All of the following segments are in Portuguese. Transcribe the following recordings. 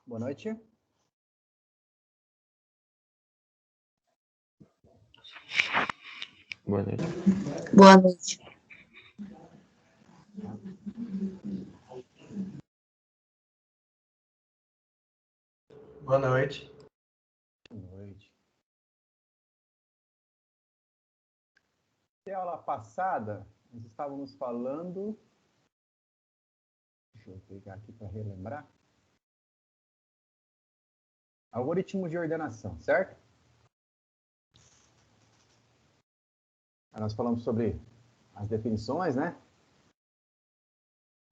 Boa noite. Boa noite. Boa noite. Boa noite. Boa noite. Na aula passada, nós estávamos falando... Deixa eu pegar aqui para relembrar. Algoritmos de ordenação, certo? Aí nós falamos sobre as definições, né?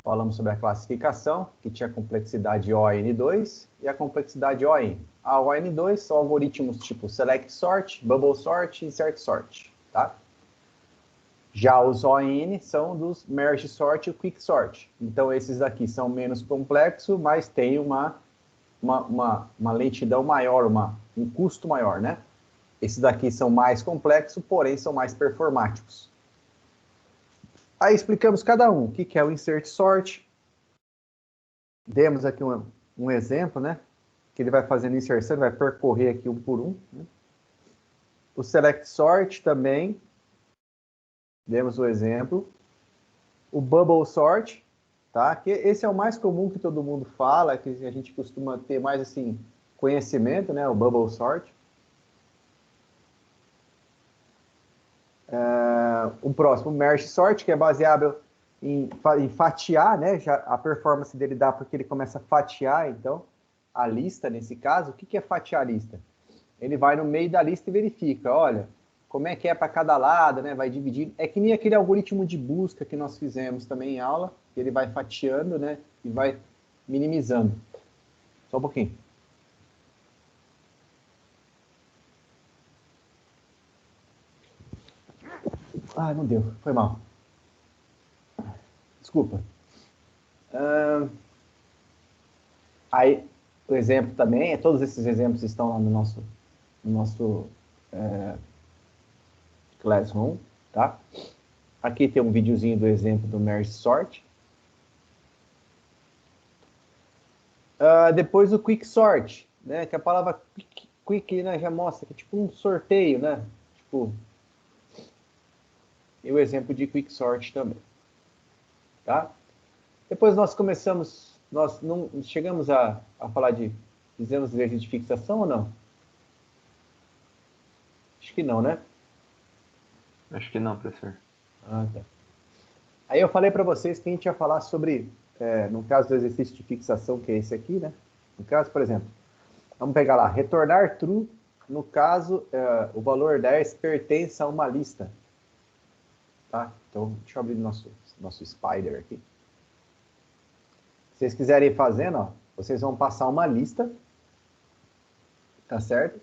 Falamos sobre a classificação, que tinha a complexidade ON2 e a complexidade ON. A ON2 são algoritmos tipo Select Sort, Bubble Sort e Insert Sort, tá? Já os ON são dos Merge Sort e Quick Sort. Então, esses daqui são menos complexos, mas têm uma lentidão maior, um custo maior, né? Esses daqui são mais complexos, porém são mais performáticos. Aí explicamos cada um. O que é o Insert Sort? Demos aqui um exemplo, né? Que ele vai fazendo inserção, vai percorrer aqui um por um. Né? O Select Sort também. Demos o exemplo. O Bubble Sort, tá? Que esse é o mais comum que todo mundo fala, que a gente costuma ter mais assim conhecimento, né? O Bubble Sort. O próximo, Merge Sort, que é baseado em fatiar, né? Já a performance dele dá porque ele começa a fatiar, então, a lista, nesse caso. O que é fatiar a lista? Ele vai no meio da lista e verifica, olha, como é que é para cada lado, né? Vai dividir. É que nem aquele algoritmo de busca que nós fizemos também em aula, que ele vai fatiando, né? E vai minimizando. Só um pouquinho. Ah, não deu. Foi mal. Desculpa. Aí, o exemplo também, todos esses exemplos estão lá no nosso Classroom, tá? Aqui tem um videozinho do exemplo do Merge Sort. Depois o Quick Sort, né? Que a palavra quick, né, já mostra que é tipo um sorteio, né? Tipo, e o exemplo de Quick Sort também, tá? Depois nós não chegamos a falar fizemos exercício de fixação ou não? Acho que não, né? Acho que não, professor. Ah, tá. Aí eu falei para vocês que a gente ia falar sobre, no caso do exercício de fixação, que é esse aqui, né? No caso, por exemplo, vamos pegar lá, retornar true, no caso, o valor 10 pertence a uma lista. Tá? Então, deixa eu abrir nosso Spider aqui. Se vocês quiserem ir fazendo, ó, vocês vão passar uma lista, tá certo?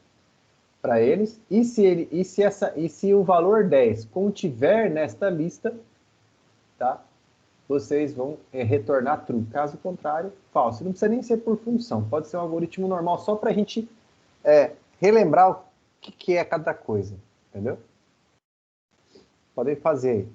Para eles. E se o valor 10 contiver nesta lista, tá? Vocês vão retornar true. Caso contrário, falso. Não precisa nem ser por função. Pode ser um algoritmo normal, só para a gente relembrar o que é cada coisa. Entendeu? Podem fazer aí.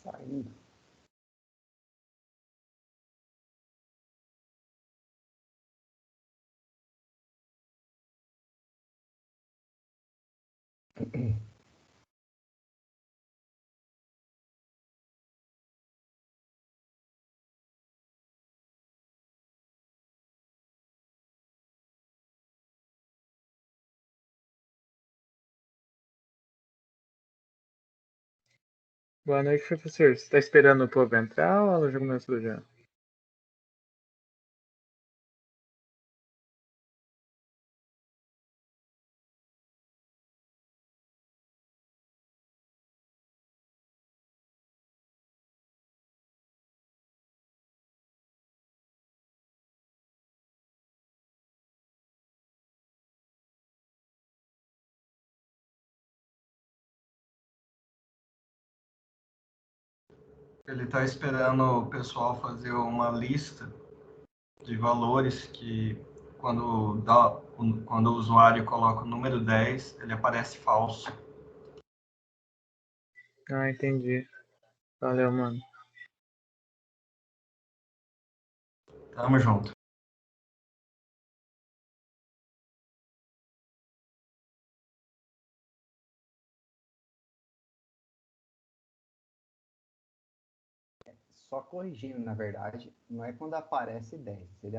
Saindo. Boa noite, professor. Você está esperando o povo entrar ou ela já começou já? Ele está esperando o pessoal fazer uma lista de valores que, quando o usuário coloca o número 10, ele aparece falso. Ah, entendi. Valeu, mano. Tamo junto. Só corrigindo, na verdade, não é quando aparece 10. Se ele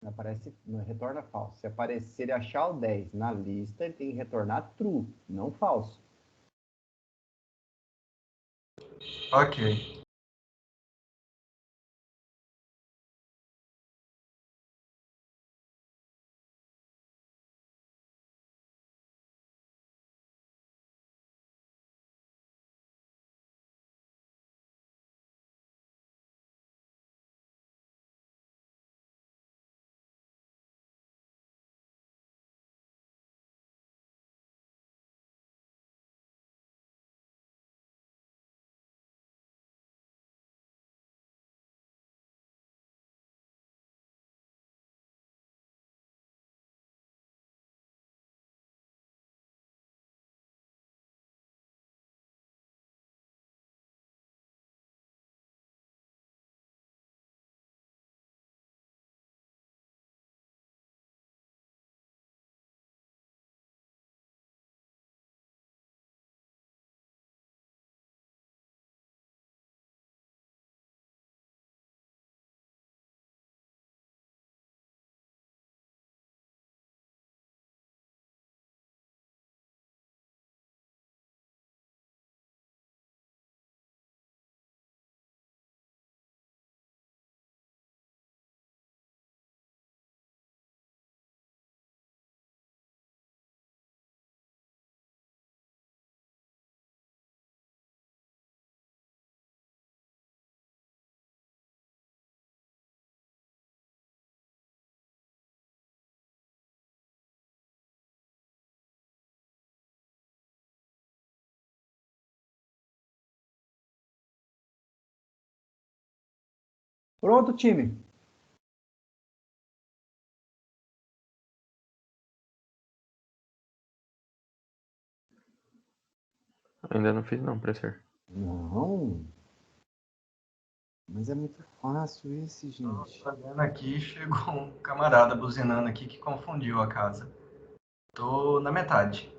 aparece, não retorna falso. Se ele achar o 10 na lista, ele tem que retornar true, não falso. Ok. Pronto, time. Ainda não fiz não, professor. Não. Mas é muito fácil esse, gente. Tô vendo aqui, chegou um camarada buzinando aqui que confundiu a casa. Tô na metade.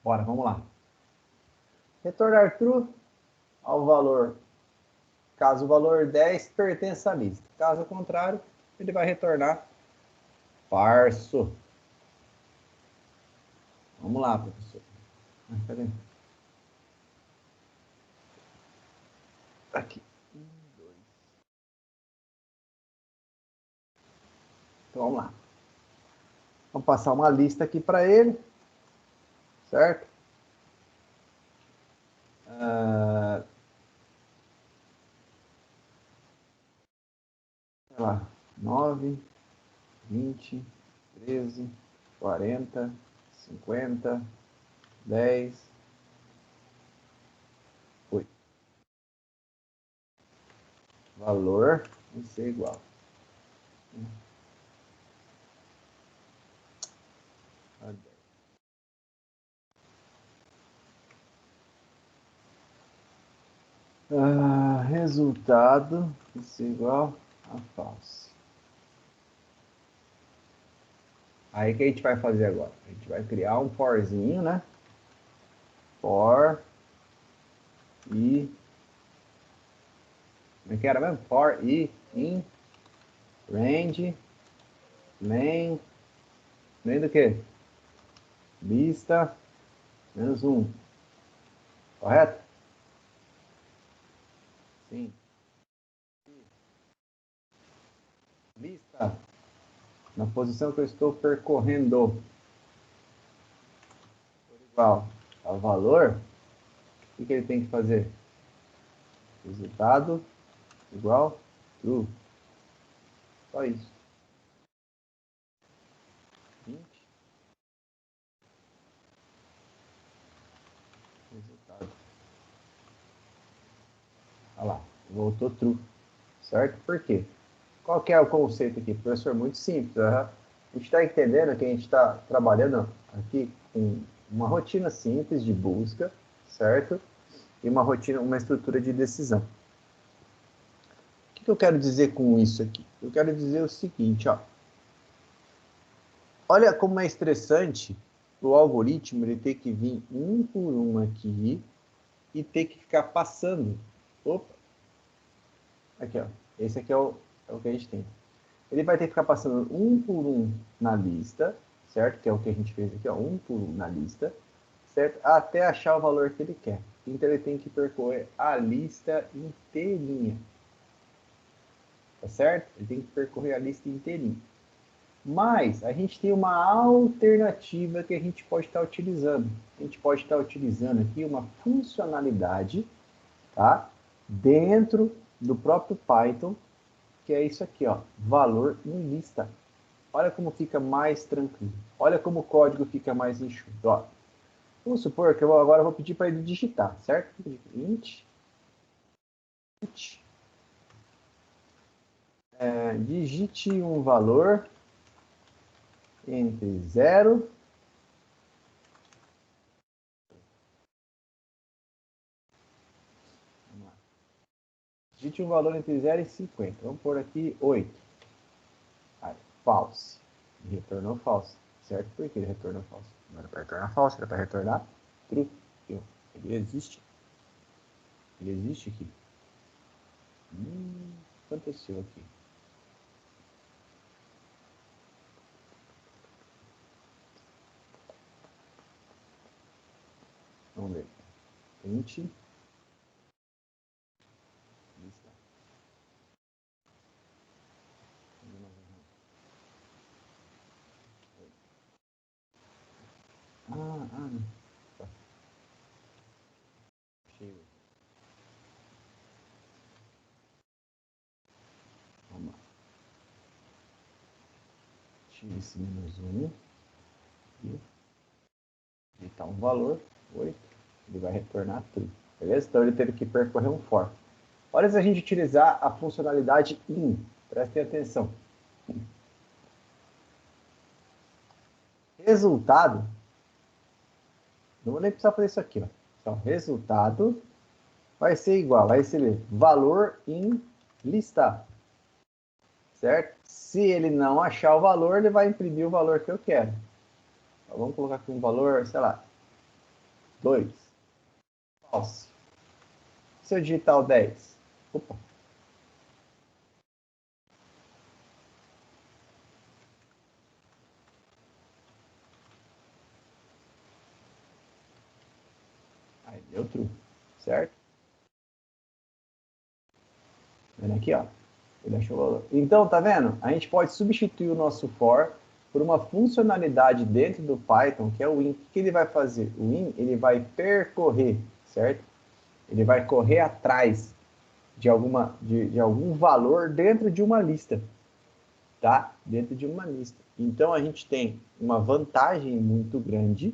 Bora, vamos lá. Retornar true ao valor, caso o valor 10 pertença à lista. Caso contrário, ele vai retornar falso. Vamos lá, professor. Cadê? Aqui. 1, 2. Então, vamos lá. Vamos passar uma lista aqui para ele. Certo? Sei lá. 9, 20, 13, 40, 50, 10, 8. Valor vai ser igual. Resultado vai ser igual a false. Aí o que a gente vai fazer agora? A gente vai criar um forzinho, né? For e... Como é que era mesmo? For e in range main do que? Lista menos 1. Correto? Sim. Lista na posição que eu estou percorrendo igual ao valor, o que ele tem que fazer? Resultado igual true. Só isso. 20. Resultado. Olha lá, voltou true. Certo? Por quê? Qual que é o conceito aqui, professor? Muito simples. A gente está entendendo que a gente está trabalhando aqui com uma rotina simples de busca, certo? E uma rotina, uma estrutura de decisão. O que eu quero dizer com isso aqui? Eu quero dizer o seguinte, ó. Olha como é estressante o algoritmo ele ter que vir um por um aqui e ter que ficar passando. Opa! Aqui, ó. Esse aqui é o que a gente tem. Ele vai ter que ficar passando um por um na lista, certo? Que é o que a gente fez aqui, ó. Um por um na lista, certo? Até achar o valor que ele quer. Então ele tem que percorrer a lista inteirinha. Tá certo? Ele tem que percorrer a lista inteirinha. Mas a gente tem uma alternativa que a gente pode estar utilizando. A gente pode estar utilizando aqui uma funcionalidade, tá? Dentro do próprio Python, que é isso aqui, ó, valor em lista. Olha como fica mais tranquilo. Olha como o código fica mais enxuto. Ó. Vamos supor que eu agora vou pedir para ele digitar, certo? Int. Digite um valor entre 0 digite um valor entre 0 e 50. Vamos pôr aqui 8. Aí, false. Ele retornou false. Certo? Por que ele retornou false? Não era para retornar false, era para retornar true. Ele existe. Ele existe aqui. Aconteceu aqui. Vamos ver. Int. Lista. Não. Tá. Cheio. Vamos lá. X menos 1. E digitar um valor, 8. Ele vai retornar true. Beleza? Então ele teve que percorrer um for. Olha se a gente utilizar a funcionalidade in. Prestem atenção. Resultado. Não vou nem precisar fazer isso aqui. Ó. Então, resultado vai ser igual. Vai ser valor em lista. Certo? Se ele não achar o valor, ele vai imprimir o valor que eu quero. Então, vamos colocar aqui um valor, sei lá, 2. False. Se eu digitar o 10. Opa. Aí deu true, certo? Vendo aqui, ó. Ele achou o valor. Então, tá vendo? A gente pode substituir o nosso for por uma funcionalidade dentro do Python, que é o in. O que ele vai fazer? O in, ele vai percorrer, certo? Ele vai correr atrás de algum valor dentro de uma lista, tá? Dentro de uma lista. Então, a gente tem uma vantagem muito grande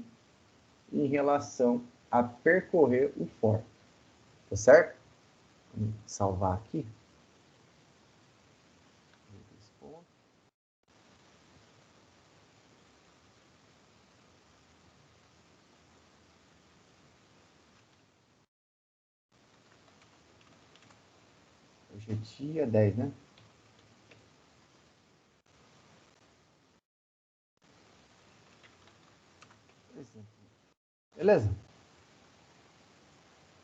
em relação a percorrer o for, tá certo? Vamos salvar aqui. Hoje é dia 10, né? Beleza?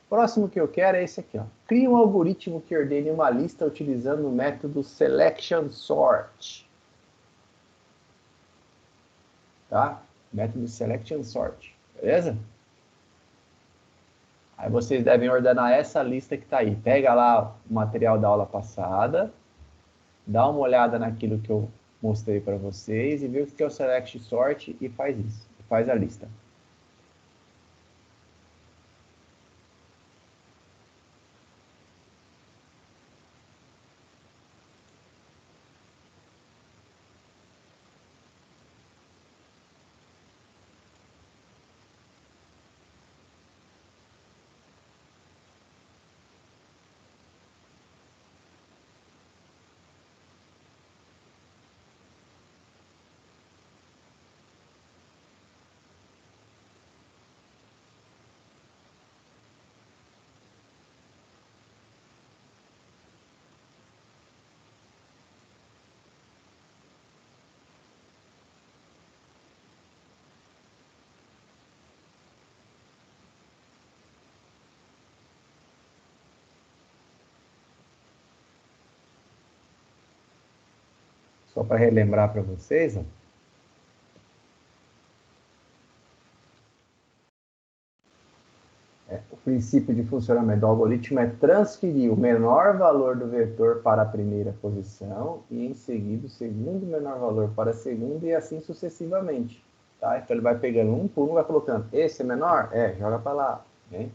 Próximo que eu quero é esse aqui, ó. Cria um algoritmo que ordene uma lista utilizando o método selection sort. Tá? Método selection sort. Beleza? Aí vocês devem ordenar essa lista que está aí. Pega lá o material da aula passada, dá uma olhada naquilo que eu mostrei para vocês e vê o que é o select sort e faz isso. Faz a lista. Só para relembrar para vocês, ó. O princípio de funcionamento do algoritmo é transferir o menor valor do vetor para a primeira posição e, em seguida, o segundo menor valor para a segunda e assim sucessivamente. Tá? Então, ele vai pegando um por um, vai colocando. Esse é menor? Joga para lá. Né?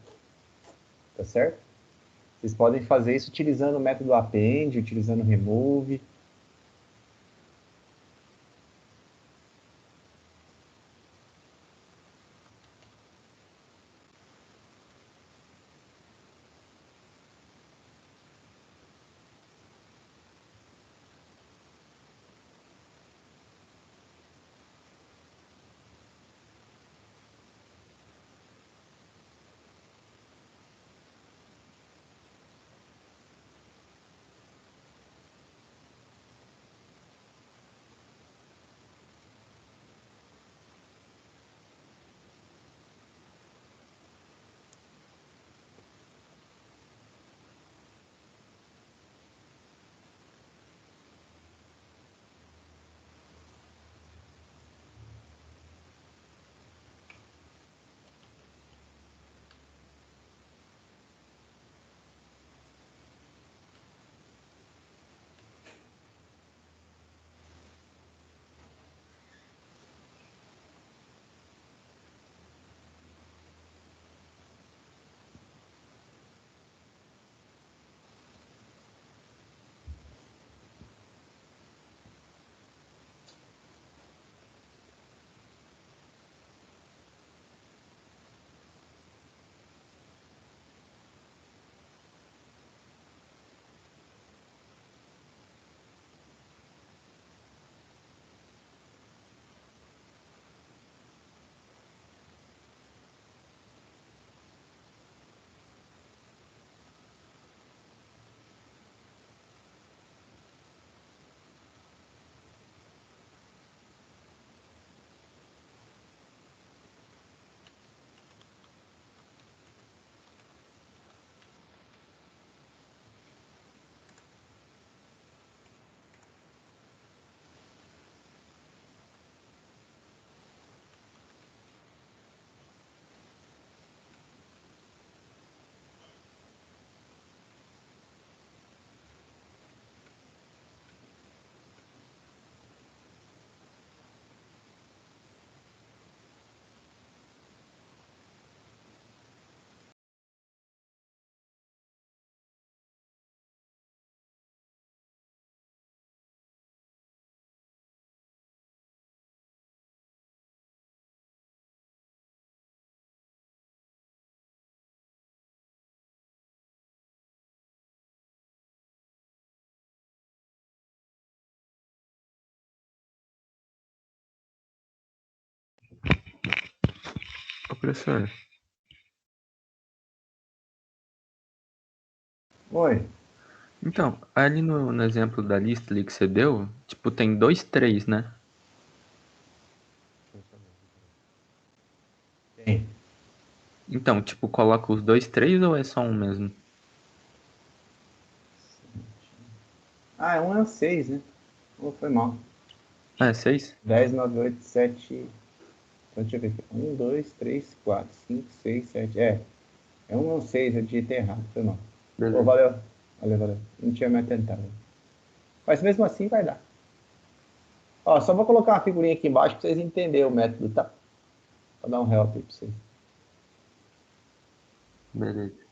Tá certo? Vocês podem fazer isso utilizando o método append, utilizando o remove. professor. Oi. Então, ali no exemplo da lista ali que você deu, tipo, tem 2, 3, né? Tem. Então, tipo, coloca os 2, 3 ou é só um mesmo? Ah, é o 6, né? Oh, foi mal. É, 6? 10, 9, 8, 7. Então, deixa eu ver aqui. 1, 2, 3, 4, 5, 6, 7. É um 6, eu digitei errado, foi mal. Ô, Beleza. valeu. Valeu, valeu. Não tinha me atentado. Mas mesmo assim vai dar. Ó, só vou colocar uma figurinha aqui embaixo para vocês entenderem o método, tá? Vou dar um help aí para vocês. Beleza.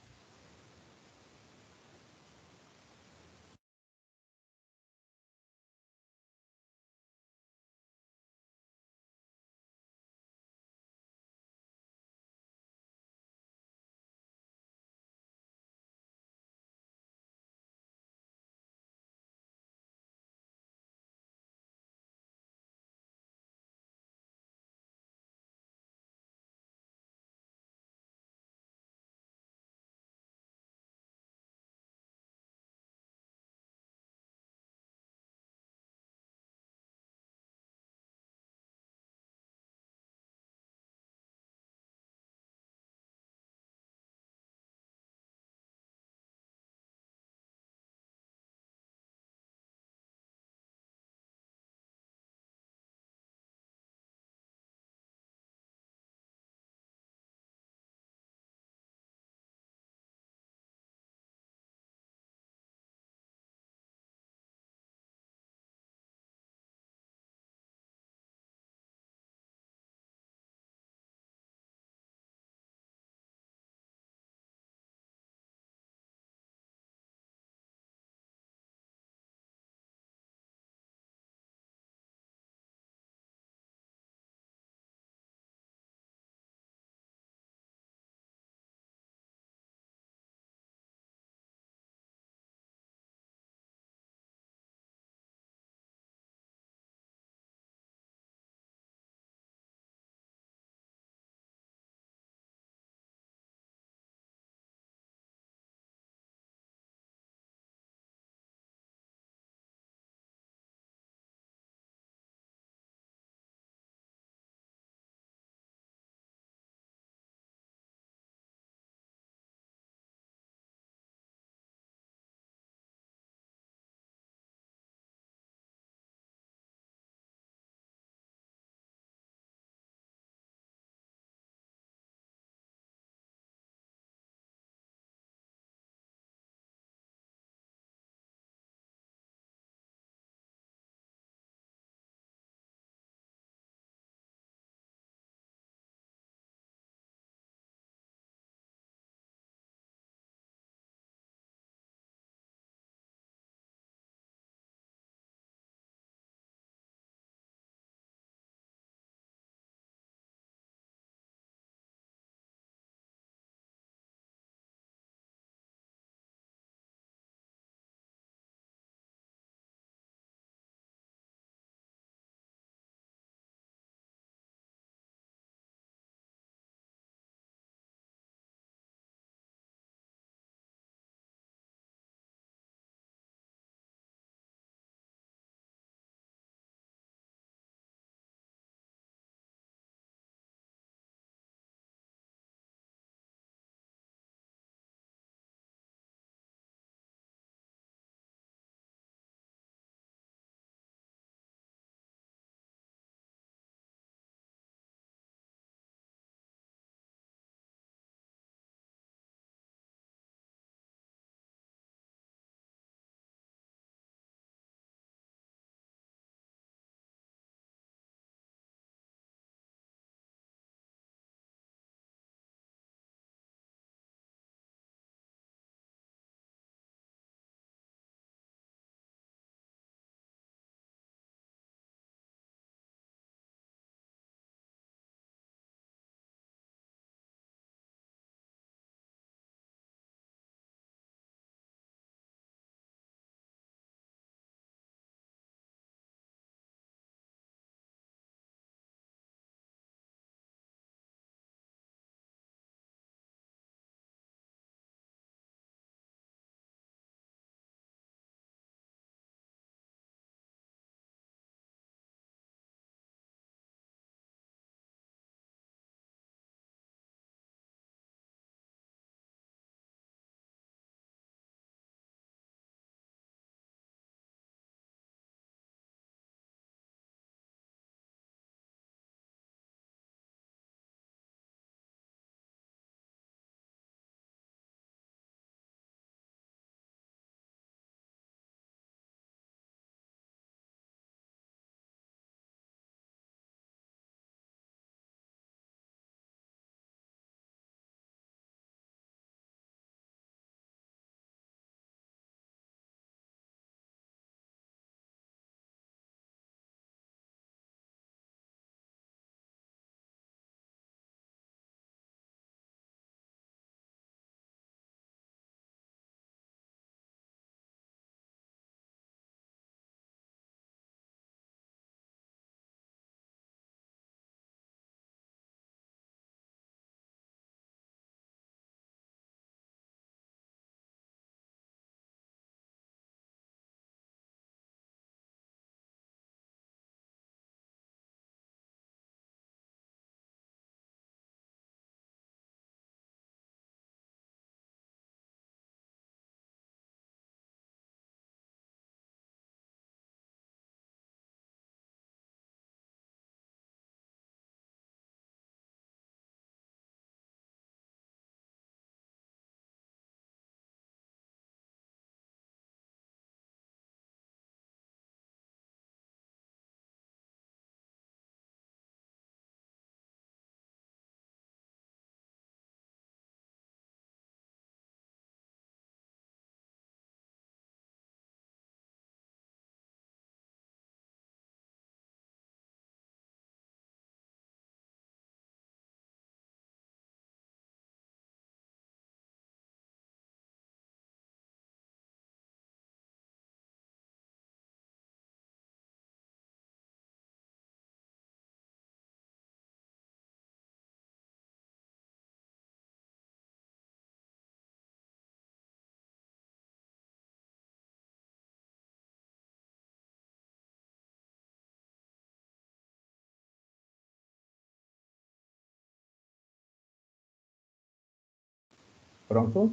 Pronto?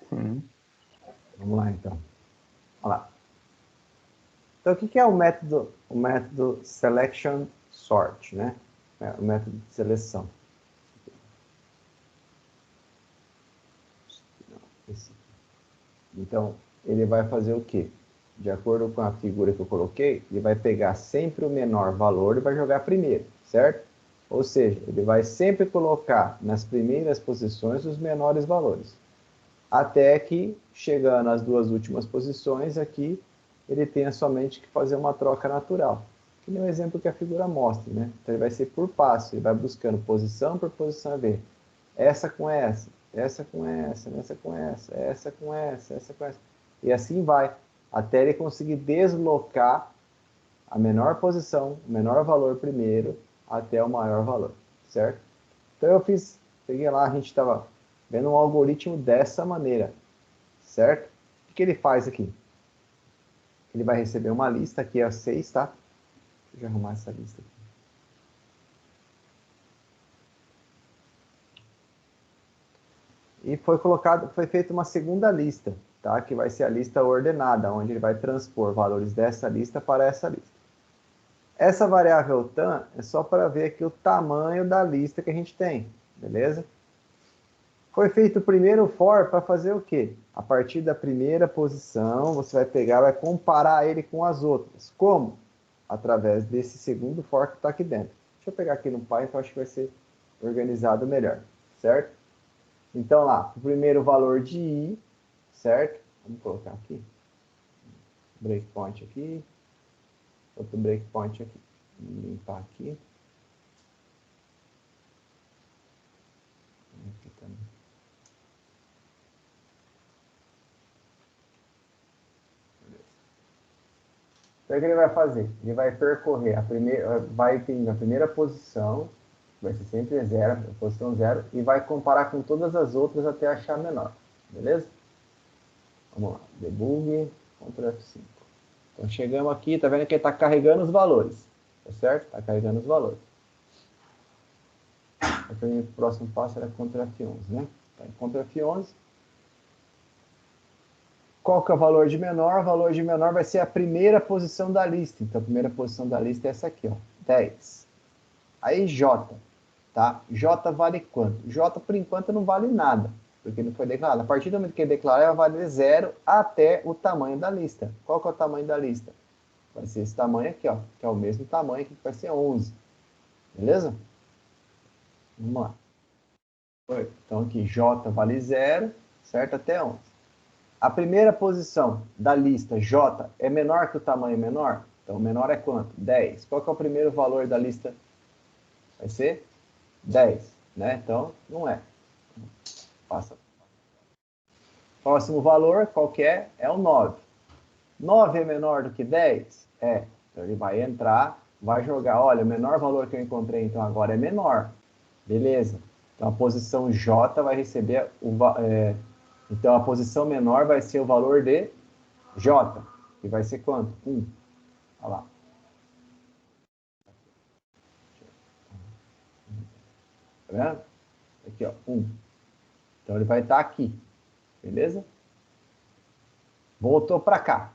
Sim. Vamos lá, então. Olha lá. Então, o que é o método selection sort, né? O método de seleção. Então, ele vai fazer o quê? De acordo com a figura que eu coloquei, ele vai pegar sempre o menor valor e vai jogar primeiro, certo? Ou seja, ele vai sempre colocar nas primeiras posições os menores valores. Até que, chegando às duas últimas posições aqui, ele tenha somente que fazer uma troca natural. Que nem o exemplo que a figura mostra, né? Então, ele vai ser por passo, ele vai buscando posição por posição a ver. Essa com essa, essa com essa, essa com essa, essa com essa, essa com essa. E assim vai, até ele conseguir deslocar a menor posição, o menor valor primeiro, até o maior valor, certo? Então eu peguei lá, a gente estava vendo um algoritmo dessa maneira, certo? O que ele faz aqui? Ele vai receber uma lista, aqui é a 6, tá? Deixa eu arrumar essa lista aqui. E foi feita uma segunda lista, tá? Que vai ser a lista ordenada, onde ele vai transpor valores dessa lista para essa lista. Essa variável tam é só para ver aqui o tamanho da lista que a gente tem, beleza? Foi feito o primeiro for para fazer o quê? A partir da primeira posição, você vai pegar, vai comparar ele com as outras. Como? Através desse segundo for que está aqui dentro. Deixa eu pegar aqui no Python, acho que vai ser organizado melhor, certo? Então lá, o primeiro valor de i, certo? Vamos colocar aqui. Breakpoint aqui. Outro breakpoint aqui. Vamos limpar aqui. Aqui também. Então o que ele vai fazer? Ele vai percorrer vai ter na primeira posição, vai ser sempre zero, posição 0, e vai comparar com todas as outras até achar a menor. Beleza? Vamos lá. Debug, Ctrl F5. Então chegamos aqui, tá vendo que ele está carregando os valores. Tá certo? Está carregando os valores. O próximo passo era Ctrl F11, né? Tá em Ctrl F11. Qual que é o valor de menor? O valor de menor vai ser a primeira posição da lista. Então, a primeira posição da lista é essa aqui, ó, 10. Aí, J, tá? J vale quanto? J, por enquanto, não vale nada, porque não foi declarado. A partir do momento que ele declarar, vai valer 0 até o tamanho da lista. Qual que é o tamanho da lista? Vai ser esse tamanho aqui, ó, que é o mesmo tamanho aqui, que vai ser 11. Beleza? Vamos lá. Então, aqui, J vale 0, certo? Até 11. A primeira posição da lista J é menor que o tamanho menor? Então, o menor é quanto? 10. Qual que é o primeiro valor da lista? Vai ser 10, né? Então, não é. Passa. Próximo valor, qual que é? É o 9. 9 é menor do que 10? É. Então, ele vai entrar, vai jogar. Olha, o menor valor que eu encontrei, então, agora é menor. Beleza. Então, a posição J vai receber então, a posição menor vai ser o valor de J, que vai ser quanto? 1. Olha lá. Tá vendo? Aqui, ó, 1. Então, ele vai estar aqui. Beleza? Voltou para cá.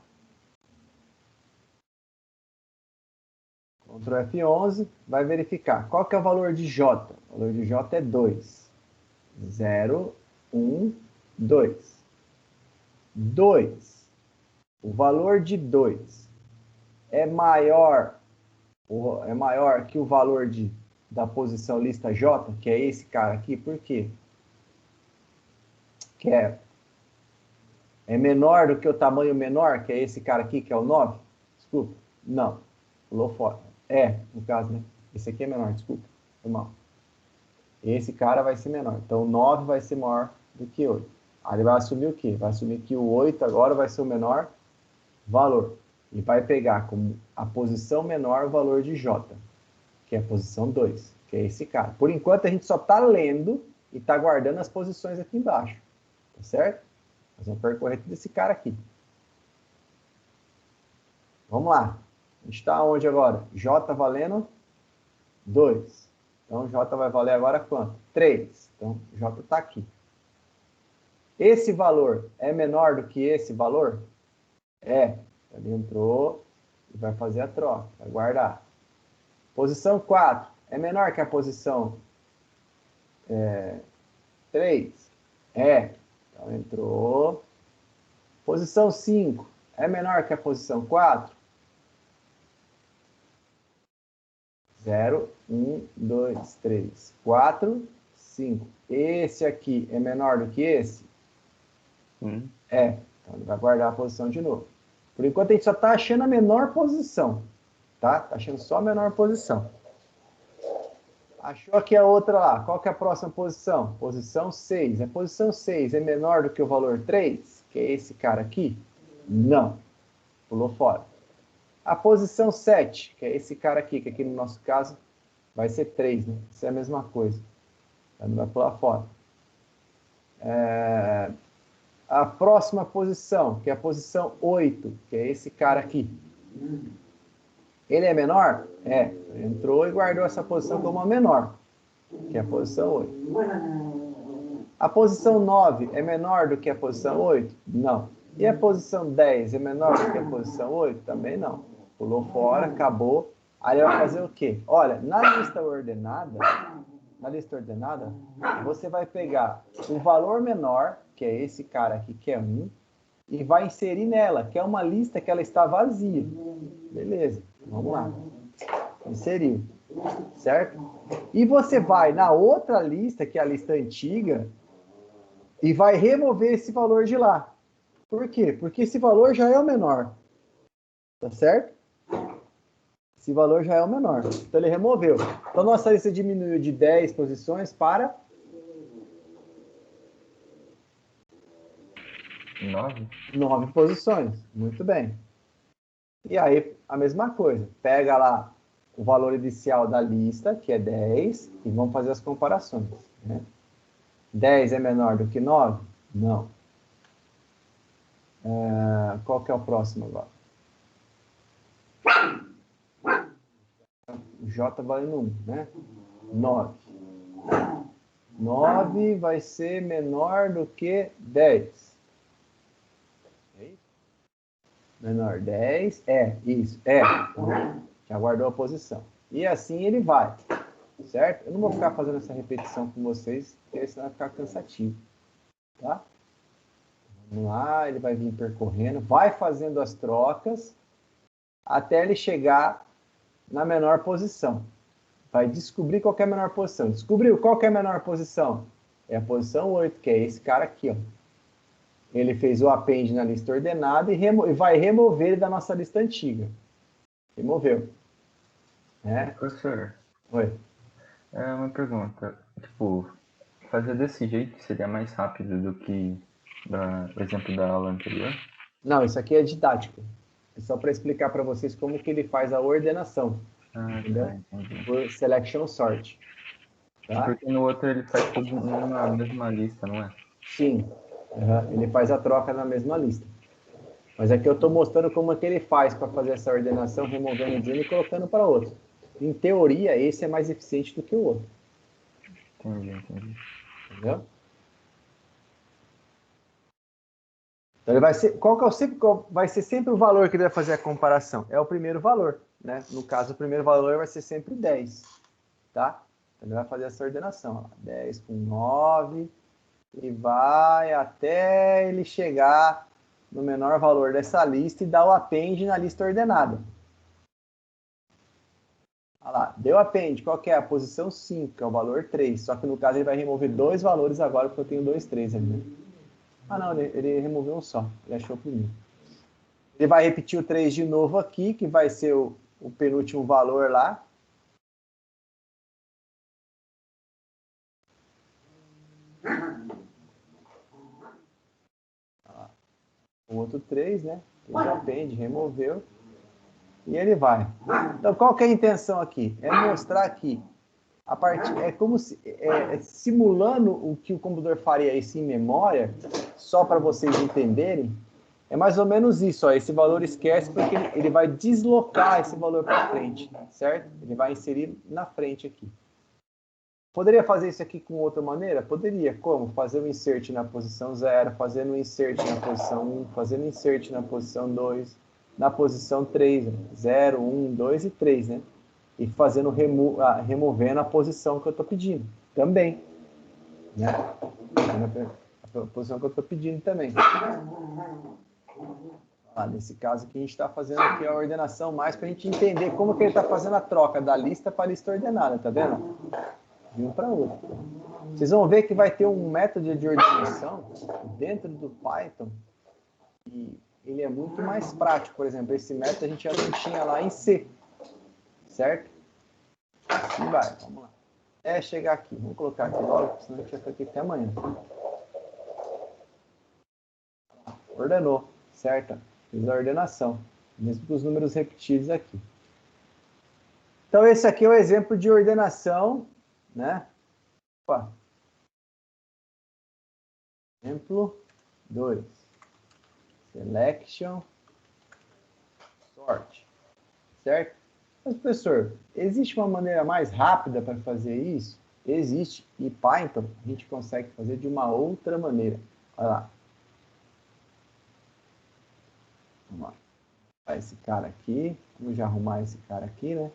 Ctrl F11, vai verificar. Qual que é o valor de J? O valor de J é 2. 0, 1, 2. 2. O valor de 2 é maior que o valor da posição lista J, que é esse cara aqui. Por quê? Que é menor do que o tamanho menor, que é esse cara aqui, que é o 9? Desculpa. Não. Pulou fora. No caso, né? Esse aqui é menor, desculpa. Foi mal. Esse cara vai ser menor. Então, o 9 vai ser maior do que 8. Aí ele vai assumir o quê? Vai assumir que o 8 agora vai ser o menor valor. E vai pegar como a posição menor o valor de J, que é a posição 2, que é esse cara. Por enquanto, a gente só está lendo e está guardando as posições aqui embaixo. Tá certo? Nós vamos percorrer tudo esse cara aqui. Vamos lá. A gente está onde agora? J valendo 2. Então, J vai valer agora quanto? 3. Então, J está aqui. Esse valor é menor do que esse valor? É. Ele entrou e vai fazer a troca, vai guardar. Posição 4 é menor que a posição 3? É. Então, entrou. Posição 5 é menor que a posição 4? 0, 1, 2, 3, 4, 5. Esse aqui é menor do que esse? É. Então, ele vai guardar a posição de novo. Por enquanto, a gente só está achando a menor posição. Tá? Está achando só a menor posição. Achou aqui a outra lá. Qual que é a próxima posição? Posição 6. A posição 6 é menor do que o valor 3? Que é esse cara aqui? Não. Pulou fora. A posição 7, que é esse cara aqui, que aqui no nosso caso vai ser 3, né? Isso é a mesma coisa. Não vai pular fora. A próxima posição, que é a posição 8, que é esse cara aqui. Ele é menor? É. Entrou e guardou essa posição como a menor, que é a posição 8. A posição 9 é menor do que a posição 8? Não. E a posição 10 é menor do que a posição 8? Também não. Pulou fora, acabou. Aí ele vai fazer o quê? Olha, na lista ordenada, você vai pegar o valor menor, que é esse cara aqui, que é 1, e vai inserir nela, que é uma lista que ela está vazia. Beleza, vamos lá. Inseriu, certo? E você vai na outra lista, que é a lista antiga, e vai remover esse valor de lá. Por quê? Porque esse valor já é o menor. Tá certo? Esse valor já é o menor. Então, ele removeu. Então, nossa lista diminuiu de 10 posições para 9 posições. Muito bem. E aí, a mesma coisa. Pega lá o valor inicial da lista, que é 10, e vamos fazer as comparações. Né? 10 é menor do que 9? Não. Qual que é o próximo agora? J valendo 1, né? 9. 9 vai ser menor do que 10. É isso? Menor 10, isso, Então, já guardou a posição. E assim ele vai, certo? Eu não vou ficar fazendo essa repetição com vocês, porque senão vai ficar cansativo, tá? Vamos lá, ele vai vir percorrendo, vai fazendo as trocas, até ele chegar na menor posição. Vai descobrir qual que é a menor posição. Descobriu qual que é a menor posição? É a posição 8, que é esse cara aqui, ó. Ele fez o append na lista ordenada e vai remover ele da nossa lista antiga. Removeu. Professor, Oi. uma pergunta. Tipo, fazer desse jeito seria mais rápido do que o exemplo da aula anterior? Não, isso aqui é didática. É só para explicar para vocês como que ele faz a ordenação. Entendeu? Tá, entendi. Por selection sort. Tá? Porque no outro ele faz tudo na mesma lista, não é? Sim. Ele faz a troca na mesma lista. Mas aqui eu estou mostrando como é que ele faz para fazer essa ordenação, removendo de um e colocando para outro. Em teoria, esse é mais eficiente do que o outro. Entendi. Entendeu? Então, ele vai ser, qual vai ser sempre o valor que ele vai fazer a comparação? É o primeiro valor, né? No caso, o primeiro valor vai ser sempre 10, tá? Então, ele vai fazer essa ordenação, ó, 10 com 9, e vai até ele chegar no menor valor dessa lista e dar o append na lista ordenada. Olha lá, deu append, qual que é? A posição 5, que é o valor 3, só que no caso ele vai remover dois valores agora, porque eu tenho 2, 3 ali, né? Ah, não, ele removeu um só. Ele achou o primeiro. Ele vai repetir o 3 de novo aqui, que vai ser o penúltimo valor lá. O outro 3, né? Ele já append, removeu. E ele vai. Então, qual que é a intenção aqui? É mostrar que é como se, simulando o que o computador faria isso em memória, só para vocês entenderem, É mais ou menos isso, ó. Esse valor esquece porque ele vai deslocar esse valor para frente, certo? Ele vai inserir na frente aqui. Poderia fazer isso aqui com outra maneira? Poderia. Como? Fazer um insert na posição 0, fazendo um insert na posição 1, fazendo um insert na posição 2, na posição 3, 0, 1, 2 e 3, né? E fazendo removendo a posição que eu estou pedindo também, né? A posição que eu estou pedindo também. Nesse caso aqui, a gente está fazendo aqui a ordenação mais para a gente entender como que ele está fazendo a troca da lista para a lista ordenada, tá vendo? De um para outro. Vocês vão ver que vai ter um método de ordenação dentro do Python e ele é muito mais prático. Por exemplo, esse método a gente já não tinha lá em C, certo? Assim vai, vamos lá. Até chegar aqui. Vamos colocar aqui logo, senão a gente vai ficar aqui até amanhã. Ordenou, certo? Fiz a ordenação, mesmo com os números repetidos aqui. Então, esse aqui é o exemplo de ordenação, né? Opa. Exemplo 2. Selection, sort. Certo? Mas, professor, existe uma maneira mais rápida para fazer isso? Existe. E Python a gente consegue fazer de uma outra maneira. Olha lá. Vamos lá. Esse cara aqui. Vamos já arrumar esse cara aqui, né?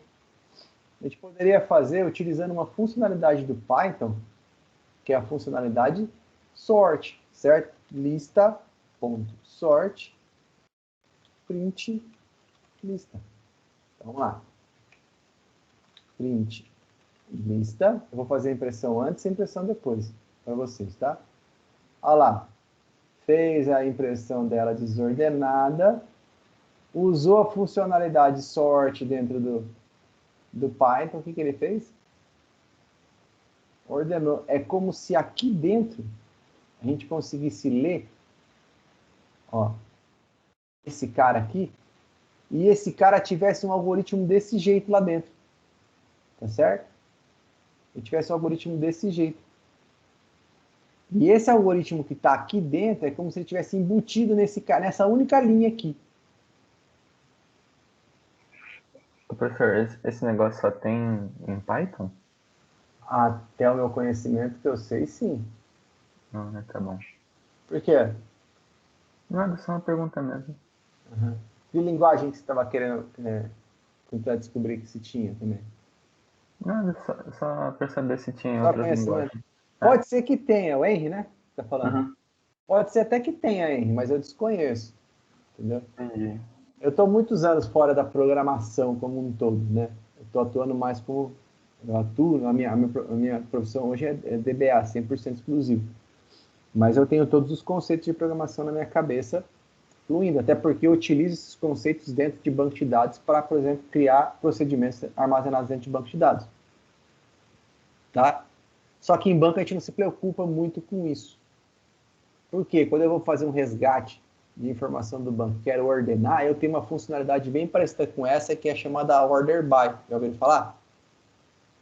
A gente poderia fazer utilizando uma funcionalidade do Python, que é a funcionalidade sort, certo? Lista.sort print lista. Então, vamos lá. Print lista. Eu vou fazer a impressão antes e a impressão depois para vocês, tá? Olha lá. Fez a impressão dela desordenada. Usou a funcionalidade sort dentro do Python. O que ele fez? Ordenou. É como se aqui dentro a gente conseguisse ler, ó, esse cara aqui, e esse cara tivesse um algoritmo desse jeito lá dentro. Tá certo? Ele tivesse um algoritmo desse jeito. E esse algoritmo que está aqui dentro é como se ele tivesse embutido nessa única linha aqui. Professor, esse negócio só tem em Python? Até o meu conhecimento que eu sei, sim. Não, tá bom. Por quê? Nada, só uma pergunta mesmo. Uhum. Que linguagem que você estava querendo tentar descobrir que se tinha também? Nada, só para saber se tinha Só outras conhecimento. linguagens. Pode ser que tenha, o Henry, né? Tá falando. Uhum. Pode ser até que tenha, Henry, mas eu desconheço. Entendeu? Entendi. Eu estou muitos anos fora da programação como um todo, né? Eu estou atuando mais como... Eu atuo, a minha profissão hoje é DBA, 100% exclusivo. Mas eu tenho todos os conceitos de programação na minha cabeça fluindo, até porque eu utilizo esses conceitos dentro de banco de dados para, por exemplo, criar procedimentos armazenados dentro de banco de dados. Tá? Só que em banco a gente não se preocupa muito com isso. Por quê? Quando eu vou fazer um resgate de informação do banco, quero ordenar, eu tenho uma funcionalidade bem parecida com essa, que é chamada order by. Já ouviram falar?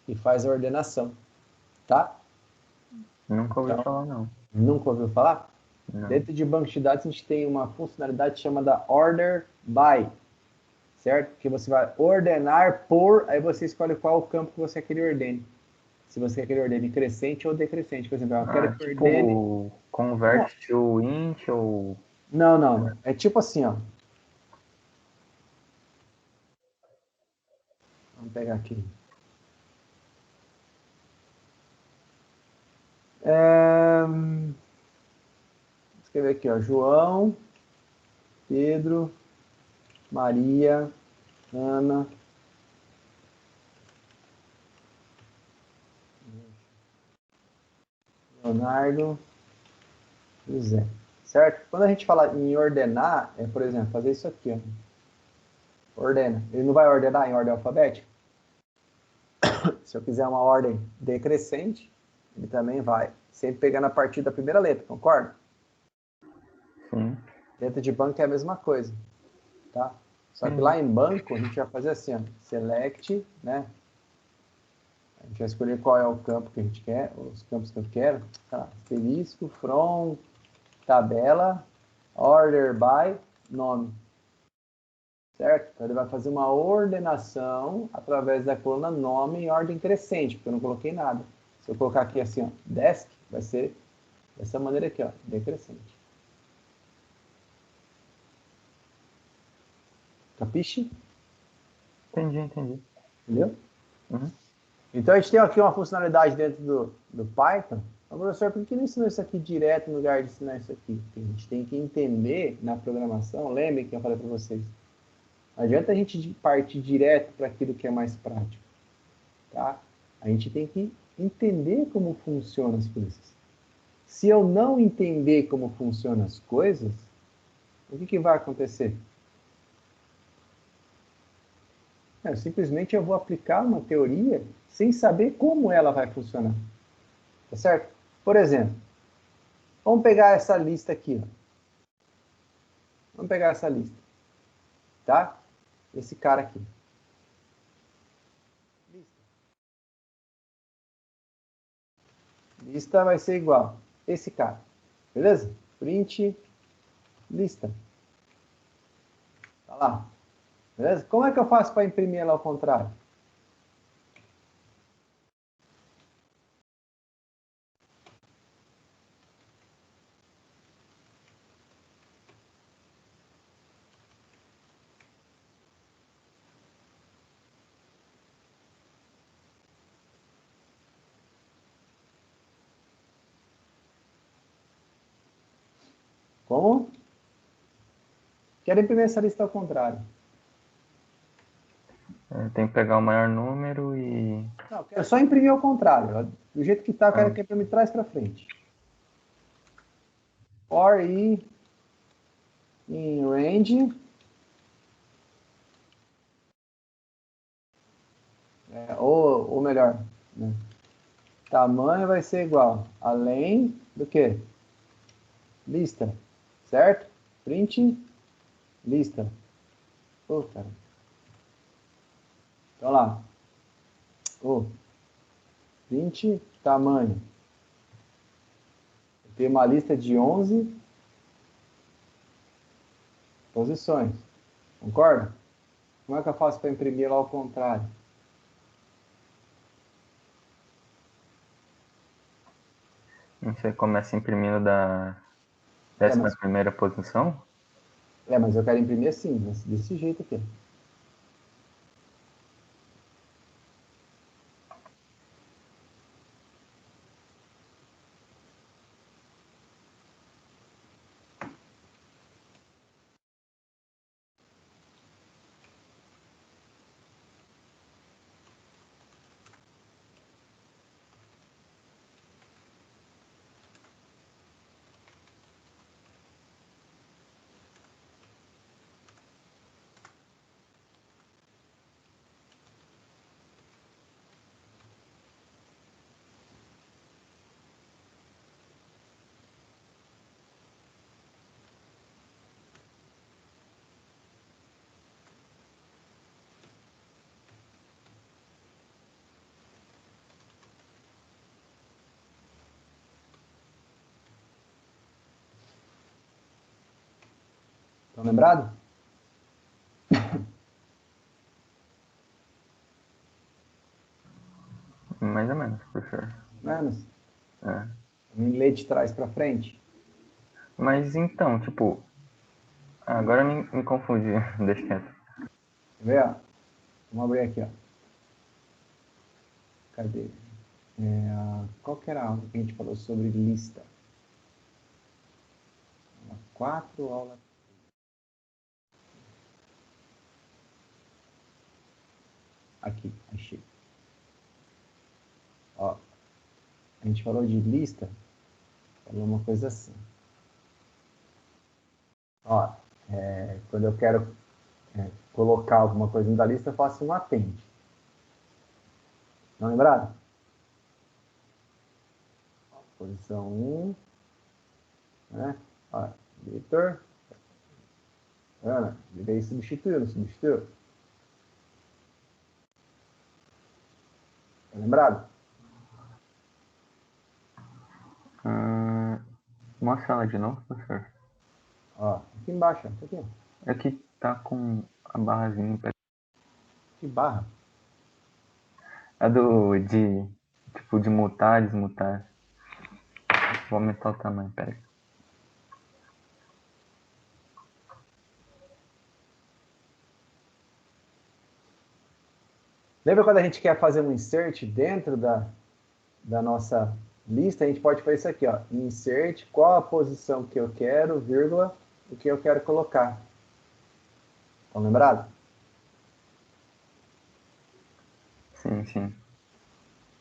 E faz a ordenação. Tá? Nunca ouvi falar, não. Nunca ouviu falar? Não. Dentro de banco de dados, a gente tem uma funcionalidade chamada order by, certo? Que você vai ordenar por, aí você escolhe qual o campo que você quer que ele ordene. Se você quer que ele ordene crescente ou decrescente. Por exemplo, eu quero que tipo, ordene... convert to int ou... Não. É tipo assim, ó. Vamos pegar aqui. Vou escrever aqui, ó. João, Pedro, Maria, Ana, Leonardo, José. Certo? Quando a gente fala em ordenar, por exemplo, fazer isso aqui, ó. Ordena. Ele não vai ordenar em ordem alfabética? Se eu quiser uma ordem decrescente, ele também vai. Sempre pegando a partir da primeira letra, concorda? Sim. Dentro de banco é a mesma coisa. Tá? Só que lá em banco, a gente vai fazer assim, ó, select, né? A gente vai escolher qual é o campo que a gente quer, os campos que eu quero. Tá? Asterisco, from, tabela. Order by nome. Certo? Então, ele vai fazer uma ordenação através da coluna nome em ordem crescente, porque eu não coloquei nada. Se eu colocar aqui assim, ó, desk, vai ser dessa maneira aqui, ó, decrescente. Capiche? Entendi. Entendeu? Uhum. Então, a gente tem aqui uma funcionalidade dentro do Python. Então, professor, por que não ensinou isso aqui direto no lugar de ensinar isso aqui? Porque a gente tem que entender na programação, lembre que eu falei para vocês, não adianta a gente partir direto para aquilo que é mais prático, tá? A gente tem que entender como funcionam as coisas. Se eu não entender como funcionam as coisas, o que vai acontecer? Simplesmente eu vou aplicar uma teoria sem saber como ela vai funcionar. Tá certo? Por exemplo, vamos pegar essa lista aqui. Ó. Vamos pegar essa lista. Tá? Esse cara aqui. Lista vai ser igual. Esse cara. Beleza? Print lista. Tá lá. Beleza? Como é que eu faço para imprimir ela ao contrário? Como? Quero imprimir essa lista ao contrário. Tem que pegar o maior número e... Não, eu quero só imprimir ao contrário. Do jeito que está, eu quero que imprimir de trás para frente. For i in range. Ou melhor, né? Tamanho vai ser igual. Além do que? Lista. Certo? Print lista. Cara. Então lá. Print tamanho. Tem uma lista de 11 posições. Concorda? Como é que eu faço para imprimir lá ao contrário? Você começa imprimindo da 11ª posição? Mas eu quero imprimir assim, desse jeito aqui. Estão lembrados? Mais ou menos, professor. Menos. É. Me lê de trás para frente. Mas então, tipo... Agora me confundi. Deixa quieto. Vê, ó. Vamos abrir aqui, ó. Cadê? Qual que era a aula que a gente falou sobre lista? Aula 4, aula... Aqui, achei. Ó, a gente falou de lista, falou uma coisa assim. Ó, quando eu quero colocar alguma coisa da lista, eu faço um append. Não lembraram? Posição 1, né? Ó, Vitor. Ana, ele aí substituiu, não substituiu? Tá lembrado? Mostra ela de novo, professor. Ó, aqui embaixo, ó. Tá aqui, ó. É que tá com a barrazinha. Que barra. A do de mutar, desmutar. Vou aumentar o tamanho, pera aí. Lembra quando a gente quer fazer um insert dentro da nossa lista? A gente pode fazer isso aqui, ó. Insert, qual a posição que eu quero, vírgula, o que eu quero colocar. Estão lembrados? Sim, sim.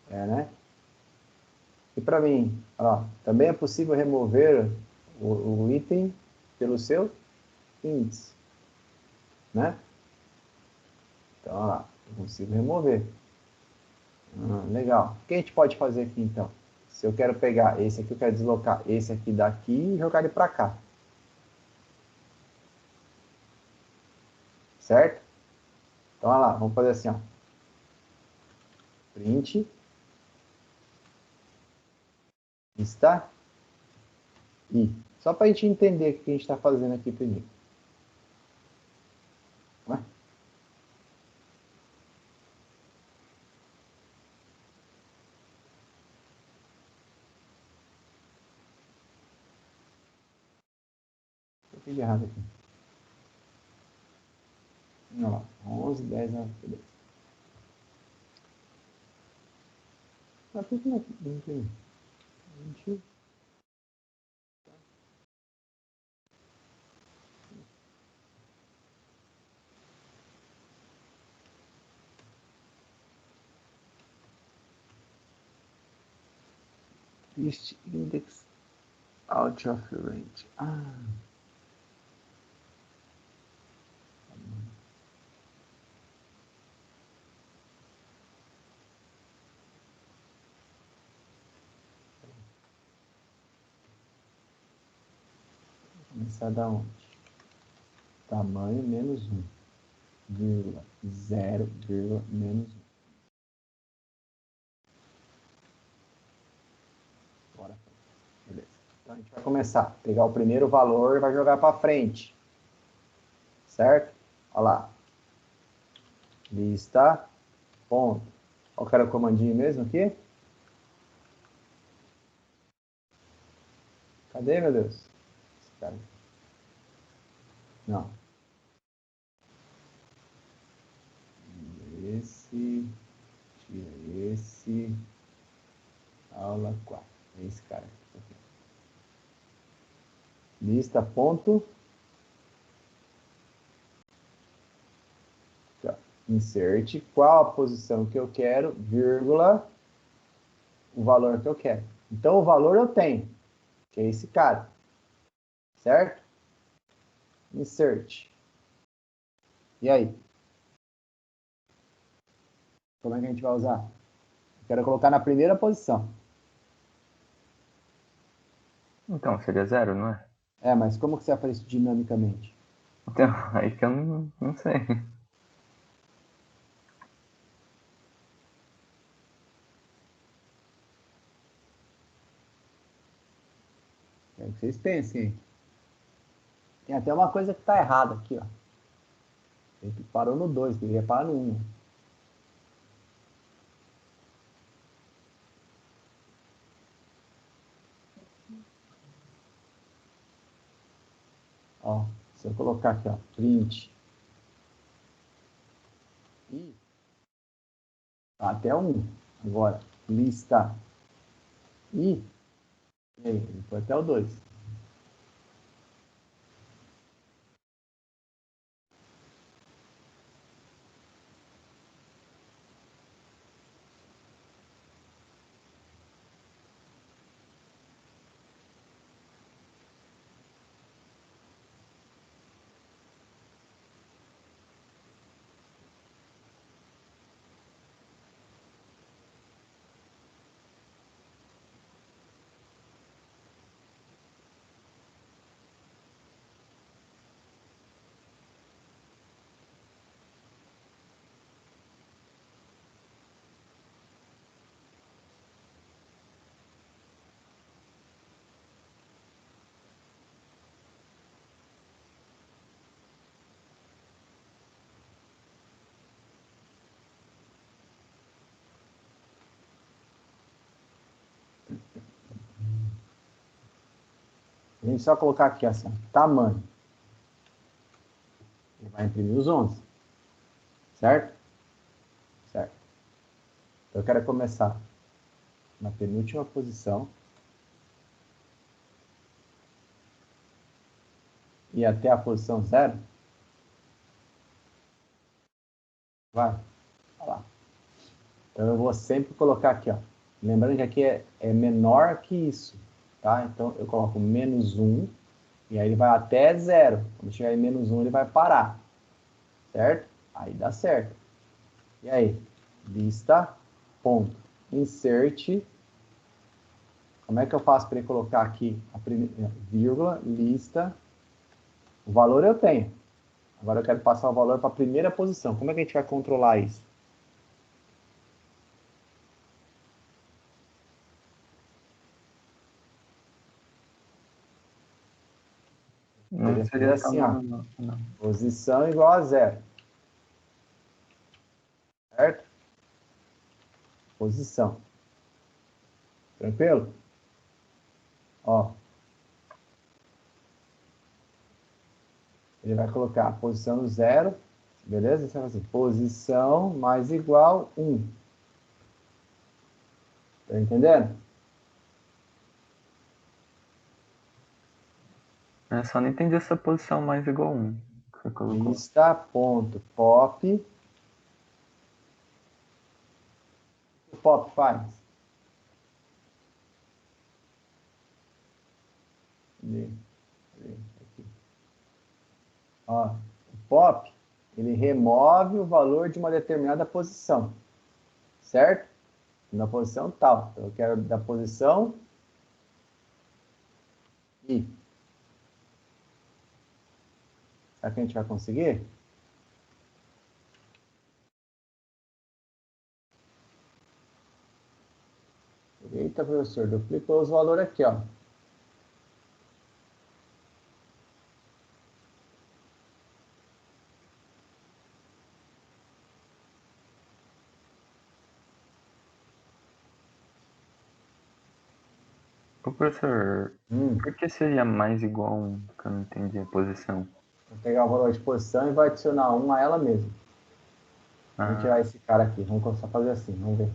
É, né? E para mim, ó, também é possível remover o item pelo seu índice, né? Então, ó lá, eu consigo remover. Legal. O que a gente pode fazer aqui, então? Se eu quero pegar esse aqui, eu quero deslocar esse aqui daqui e jogar ele para cá. Certo? Então, olha lá, vamos fazer assim, ó. Print. Está. E. Só para a gente entender o que a gente está fazendo aqui primeiro. Ué? O que eu fiz de errado aqui? Olha lá, 11, 10, 11, beleza. Mas por que não tem? 20. List index out of range. Começar da onde? Tamanho menos 1, vírgula, 0, vírgula, menos 1. Bora. Beleza. Então a gente vai começar. Pegar o primeiro valor e vai jogar para frente. Certo? Olha lá. Lista. Ponto. Qual que era o comandinho mesmo aqui? Cadê, meu Deus? Esse cara. Não. Esse. Tira esse. Aula 4. É esse cara aqui. Lista. Ponto. Insert. Qual a posição que eu quero, vírgula, o valor que eu quero. Então, o valor eu tenho, que é esse cara. Certo? Insert. E aí? Como é que a gente vai usar? Eu quero colocar na primeira posição. Então, seria 0, não é? É, mas como que você faz isso dinamicamente? Então, aí que eu não sei. Quero que vocês pensem. Tem até uma coisa que está errada aqui, ó. Ele parou no 2, deveria parar no 1. Ó, se eu colocar aqui, ó, print. E até 1. Agora, lista. E aí, ele foi até o 2. A gente só colocar aqui, assim, tamanho. Ele vai imprimir os 11. Certo? Certo. Então, eu quero começar na penúltima posição e até a posição 0. Vai. Olha lá. Então, eu vou sempre colocar aqui, ó. Lembrando que aqui é menor que isso, tá? Então, eu coloco menos 1, e aí ele vai até 0. Quando chegar em menos 1, ele vai parar. Certo? Aí dá certo. E aí? Lista, ponto, insert. Como é que eu faço para ele colocar aqui a primeira vírgula, lista? O valor eu tenho. Agora eu quero passar o valor para a primeira posição. Como é que a gente vai controlar isso? Não Seria seria assim, ó. não. Posição igual a 0. Certo? Posição. Tranquilo? Ó. Ele vai colocar a posição 0. Beleza? Você vai assim, posição mais igual 1. Tá entendendo? Eu só não entendi essa posição mais igual 1 que você colocou. Lista.pop. O que o pop faz? Aqui. Ó, o pop, ele remove o valor de uma determinada posição, certo? Na posição tal. Então, eu quero da posição I. Será que a gente vai conseguir? Eita, professor, duplicou os valores aqui, ó. Ô, professor, por que seria mais igual a 1? Que eu não entendi a posição. Vou pegar o valor de posição e vou adicionar 1 a ela mesma. Vamos tirar esse cara aqui. Vamos começar a fazer assim. Vamos ver.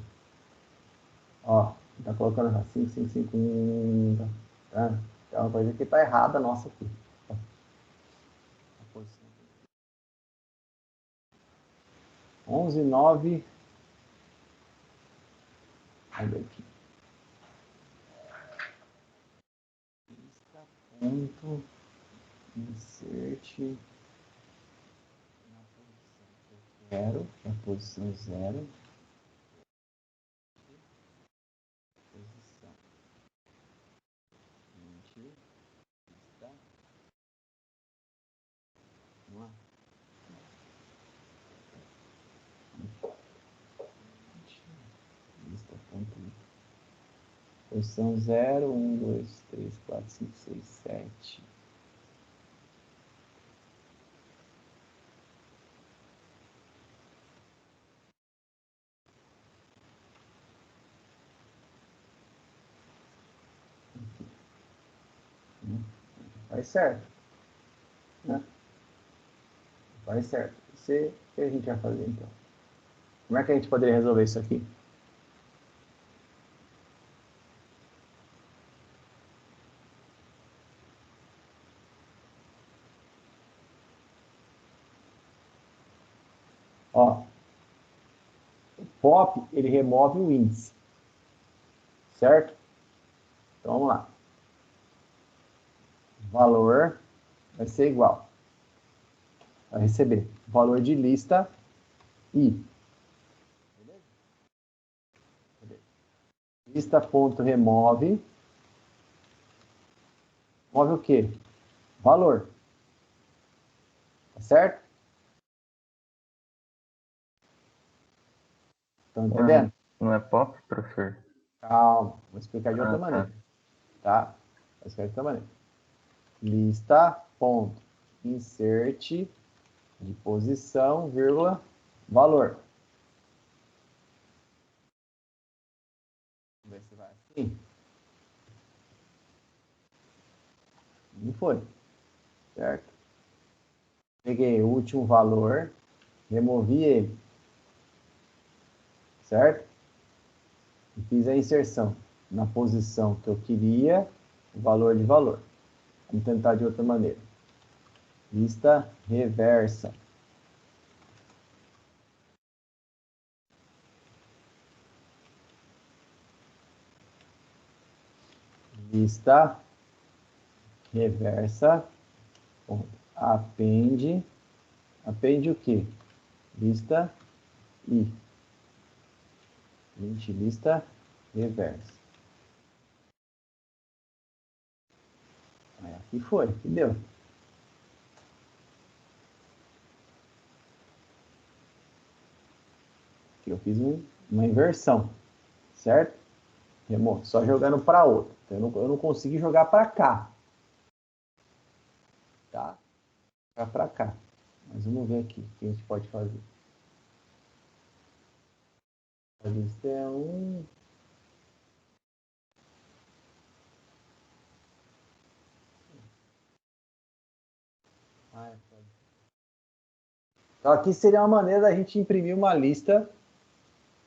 Ó, tá colocando assim, 5, 5, 1. Tá? Tem uma coisa que tá errada nossa aqui. A posição. 11, 9. Olha aqui. Lista, ponto, insert. Na posição que eu quero, que é a posição 0. Posição. 20. Lista. Vamos lá. Lista, ponto. Posição 0, 1, 2, 3, 4, 5, 6, 7. Faz certo. Né? Faz certo. O que a gente vai fazer então? Como é que a gente poderia resolver isso aqui? Ó, o pop, ele remove o índice. Certo? Então, vamos lá. Valor vai ser igual. Vai receber valor de lista I. Lista.remove. Remove o quê? Valor. Tá certo? Estão entendendo? Não é pop, professor? Calma, vou explicar de outra maneira. Tá? Vou explicar de outra maneira. Lista.insert de posição, vírgula, valor. Vamos ver se vai assim. Não foi. Certo? Peguei o último valor, removi ele. Certo? E fiz a inserção na posição que eu queria, o valor de valor. Vamos tentar de outra maneira. Lista reversa. Lista reversa. Appende. Appende o quê? Lista I. Lista reversa. Aí, aqui foi, aqui deu. Aqui eu fiz uma inversão, certo? Só jogando para outro. Então, eu não consegui jogar para cá. Tá? Para cá. Mas vamos ver aqui o que a gente pode fazer. A lista é um. Então, aqui seria uma maneira da gente imprimir uma lista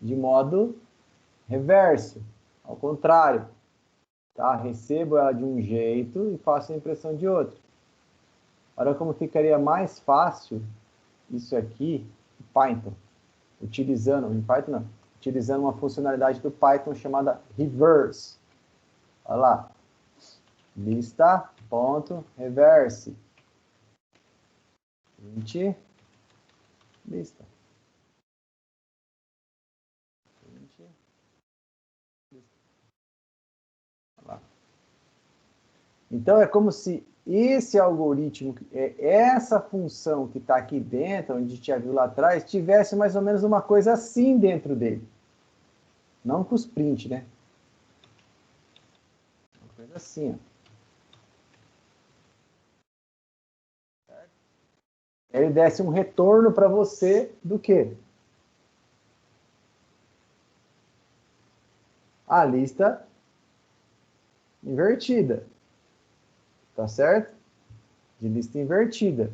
de modo reverso, ao contrário. Tá? Recebo ela de um jeito e faço a impressão de outro. Olha como ficaria mais fácil isso aqui em Python. Utilizando uma funcionalidade do Python chamada reverse. Olha lá. Lista.reverse. Lista. Lista. Então, é como se esse algoritmo, essa função que está aqui dentro, onde a gente já viu lá atrás, tivesse mais ou menos uma coisa assim dentro dele. Não com os print, né? Uma coisa assim, ó. Ele desse um retorno para você do quê? A lista invertida. Tá certo? De lista invertida.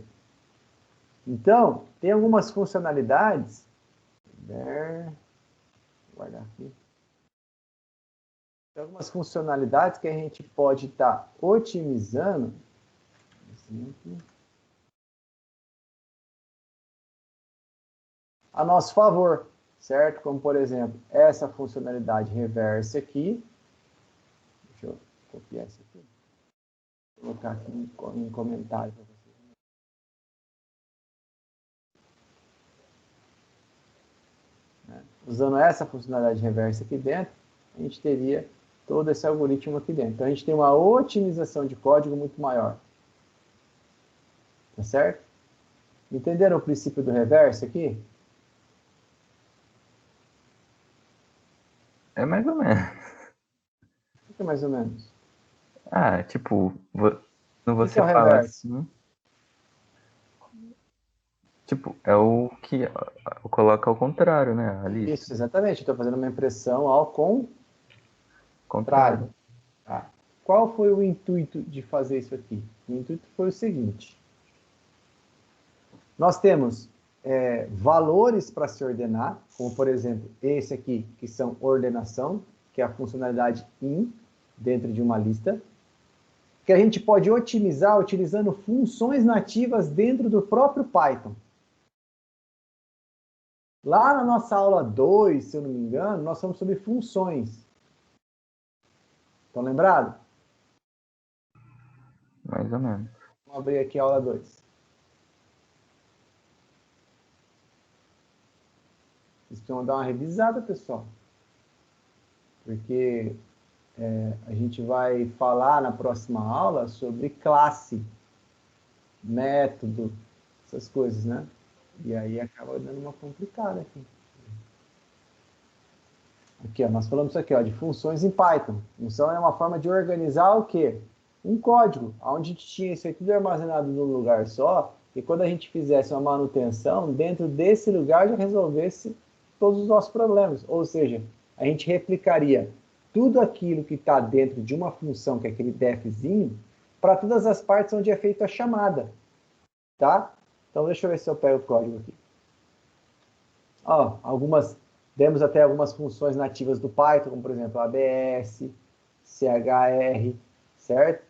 Então, tem algumas funcionalidades. Vou guardar aqui. Tem algumas funcionalidades que a gente pode estar otimizando. A nosso favor, certo? Como, por exemplo, essa funcionalidade reverse aqui. Deixa eu copiar isso aqui. Vou colocar aqui em comentário para vocês. Usando essa funcionalidade reversa aqui dentro, a gente teria todo esse algoritmo aqui dentro. Então, a gente tem uma otimização de código muito maior. Tá certo? Entenderam o princípio do reverso aqui? É mais ou menos. O que é mais ou menos? Ah, tipo, quando você que é o fala reverso? assim, tipo, é o que coloca ao contrário, né? A lista. Isso, exatamente. Estou fazendo uma impressão ao Contrário. contrário. Tá. Qual foi o intuito de fazer isso aqui? O intuito foi o seguinte. Nós temos valores para se ordenar, como, por exemplo, esse aqui, que são ordenação, que é a funcionalidade in, dentro de uma lista, que a gente pode otimizar utilizando funções nativas dentro do próprio Python. Lá na nossa aula 2, se eu não me engano, nós falamos sobre funções. Estão lembrados? Mais ou menos. Vamos abrir aqui a aula 2. Vocês precisam dar uma revisada, pessoal. Porque a gente vai falar na próxima aula sobre classe, método, essas coisas, né? E aí acaba dando uma complicada aqui. Aqui, ó, nós falamos isso aqui, ó, de funções em Python. Função é uma forma de organizar o quê? Um código, onde a gente tinha isso aqui tudo armazenado num lugar só, e quando a gente fizesse uma manutenção, dentro desse lugar já resolvesse todos os nossos problemas. Ou seja, a gente replicaria tudo aquilo que está dentro de uma função, que é aquele defzinho, para todas as partes onde é feita a chamada, tá? Então, deixa eu ver se eu pego o código aqui. Ó, demos até algumas funções nativas do Python, como, por exemplo, ABS, CHR, certo?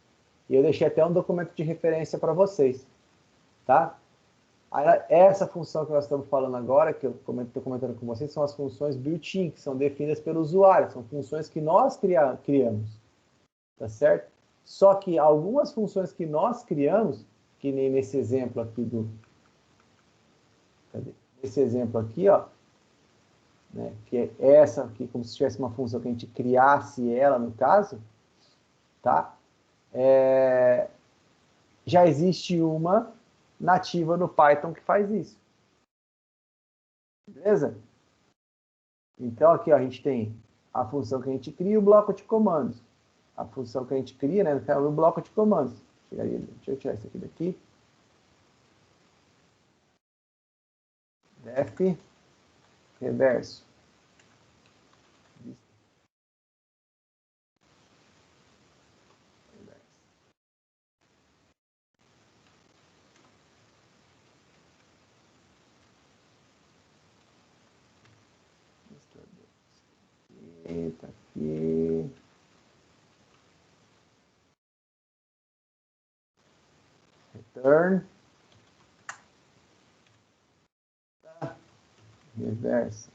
E eu deixei até um documento de referência para vocês, tá? Essa função que nós estamos falando agora, que eu estou comentando com vocês, são as funções built-in, que são definidas pelo usuário, são funções que nós criamos, tá certo? Só que algumas funções que nós criamos, que nem nesse exemplo aqui Esse exemplo aqui, ó, né, que é essa aqui, como se tivesse uma função que a gente criasse ela, no caso, tá? Já existe uma nativa no Python que faz isso. Beleza? Então, aqui ó, a gente tem a função que a gente cria e o bloco de comandos. A função que a gente cria, né, é o bloco de comandos. Deixa eu tirar isso aqui daqui. Def reverso. Eita, aqui. Return. Tá. Reverso.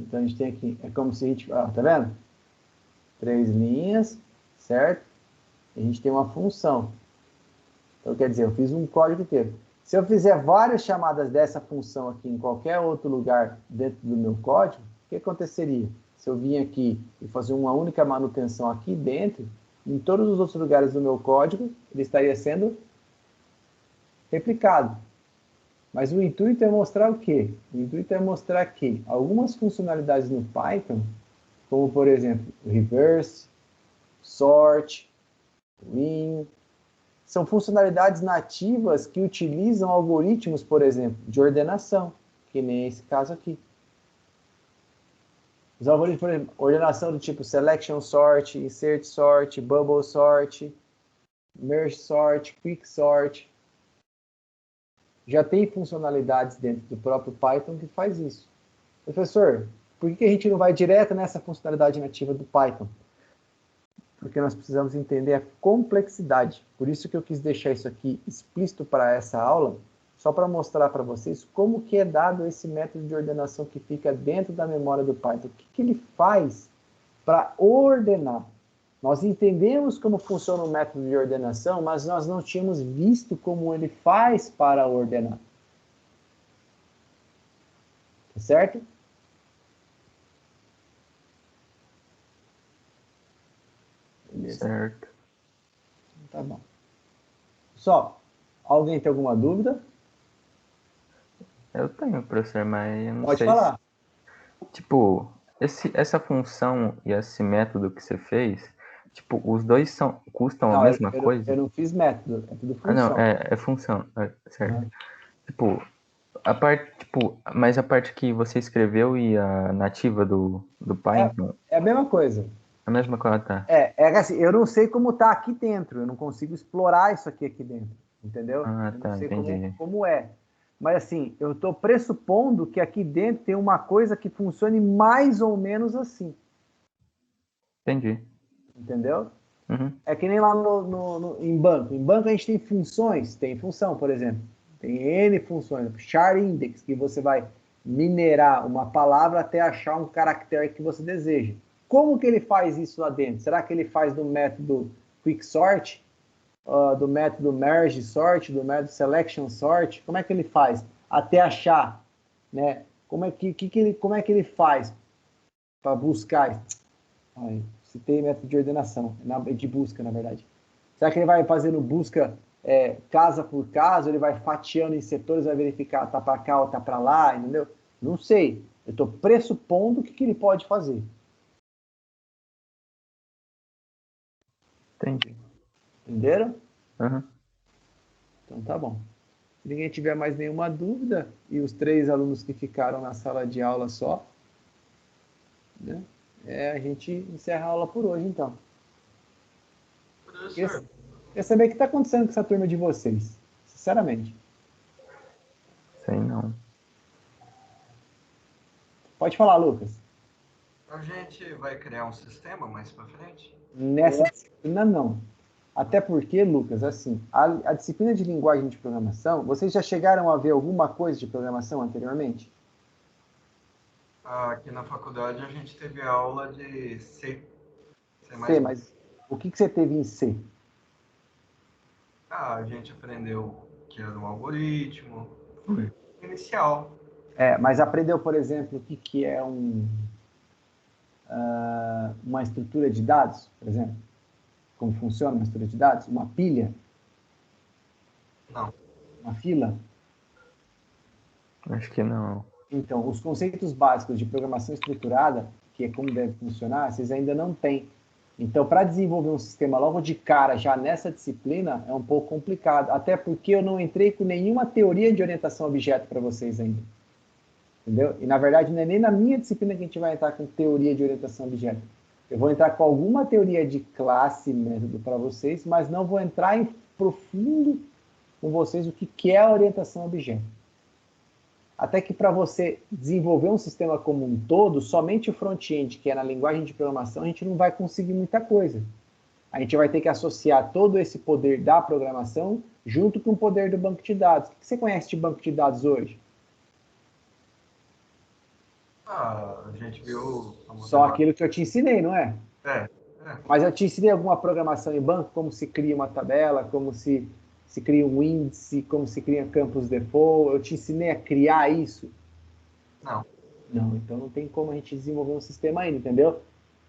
Então, a gente tem aqui, é como se a gente, ó, tá vendo? 3 linhas, certo? E a gente tem uma função. Então, quer dizer, eu fiz um código inteiro. Se eu fizer várias chamadas dessa função aqui em qualquer outro lugar dentro do meu código, o que aconteceria? Se eu vim aqui e fazer uma única manutenção aqui dentro, em todos os outros lugares do meu código, ele estaria sendo replicado. Mas o intuito é mostrar o quê? O intuito é mostrar que algumas funcionalidades no Python, como por exemplo, reverse, sort, win, são funcionalidades nativas que utilizam algoritmos, por exemplo, de ordenação, que nem esse caso aqui. Os algoritmos, por exemplo, ordenação do tipo selection sort, insert sort, bubble sort, merge sort, quick sort, já tem funcionalidades dentro do próprio Python que faz isso. Professor, por que a gente não vai direto nessa funcionalidade nativa do Python? Porque nós precisamos entender a complexidade. Por isso que eu quis deixar isso aqui explícito para essa aula, só para mostrar para vocês como que é dado esse método de ordenação que fica dentro da memória do Python. O que ele faz para ordenar? Nós entendemos como funciona o método de ordenação, mas nós não tínhamos visto como ele faz para ordenar. Tá certo? Beleza. Certo. Tá bom. Só, alguém tem alguma dúvida? Eu tenho, professor, mas eu não Pode sei falar. Tipo, essa função e esse método que você fez, tipo, os dois custam Não, a mesma eu coisa? não fiz método, é tudo Ah, não, função. é função, certo. Tipo, mas a parte que você escreveu e a nativa do Python, É a mesma coisa. a mesma coisa, tá? É assim, eu não sei como tá aqui dentro, eu não consigo explorar isso aqui dentro, entendeu? Ah, Eu não tá, sei entendi. como é. Mas assim, eu estou pressupondo que aqui dentro tem uma coisa que funcione mais ou menos assim, Entendi. entendeu? Uhum. É que nem lá em banco. Em banco a gente tem funções, tem função, por exemplo. Tem N funções, char index, que você vai minerar uma palavra até achar um caractere que você deseja. Como que ele faz isso lá dentro? Será que ele faz do método quicksort, do método merge sort, do método selection sort? Como é que ele faz até achar, né? Como é que ele faz para buscar? Ai, Citei método de ordenação, de busca, na verdade. Será que ele vai fazendo busca casa por casa, ele vai fatiando em setores, vai verificar tá para cá ou tá para lá, entendeu? Não sei. Eu estou pressupondo o que ele pode fazer. Entendi. Entenderam? Uhum. Então tá bom. Se ninguém tiver mais nenhuma dúvida, e os 3 alunos que ficaram na sala de aula só, né? A gente encerra a aula por hoje, então. Professor, Queria saber o que está acontecendo com essa turma de vocês, sinceramente. Sei não. Pode falar, Lucas. a gente vai criar um sistema mais para frente? Nessa disciplina, não. Até porque, Lucas, assim, a disciplina de linguagem de programação, vocês já chegaram a ver alguma coisa de programação anteriormente? Aqui na faculdade a gente teve aula de C. C, mas o que você teve em C? A gente aprendeu que era um algoritmo. Foi inicial. Mas aprendeu, por exemplo, o que é uma estrutura de dados, por exemplo? Como funciona uma estrutura de dados? Uma pilha? Não. Uma fila? Acho que não. Então, os conceitos básicos de programação estruturada, que é como deve funcionar, vocês ainda não têm. Então, para desenvolver um sistema logo de cara, já nessa disciplina, é um pouco complicado. Até porque eu não entrei com nenhuma teoria de orientação a objeto para vocês ainda. Entendeu? E, na verdade, não é nem na minha disciplina que a gente vai entrar com teoria de orientação a objeto. Eu vou entrar com alguma teoria de classe, método para vocês, mas não vou entrar em profundo com vocês o que é a orientação a objeto. Até que para você desenvolver um sistema como um todo, somente o front-end, que é na linguagem de programação, a gente não vai conseguir muita coisa. A gente vai ter que associar todo esse poder da programação junto com o poder do banco de dados. O que você conhece de banco de dados hoje? A gente viu a Só aquilo que eu te ensinei, não é? É. Mas eu te ensinei alguma programação em banco, como se cria uma tabela, como se cria um índice, como se cria campos default. Eu te ensinei a criar isso? Não. Não, então não tem como a gente desenvolver um sistema ainda, entendeu?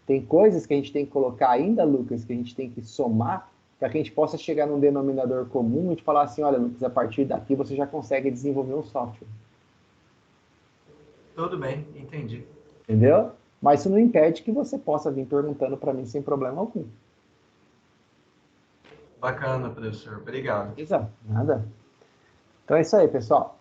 Tem coisas que a gente tem que colocar ainda, Lucas, que a gente tem que somar para que a gente possa chegar num denominador comum e te falar assim, olha, Lucas, a partir daqui você já consegue desenvolver um software. Tudo bem, entendi. Entendeu? Mas isso não impede que você possa vir perguntando para mim sem problema algum. Bacana, professor. Obrigado. Exato, nada. Então é isso aí, pessoal.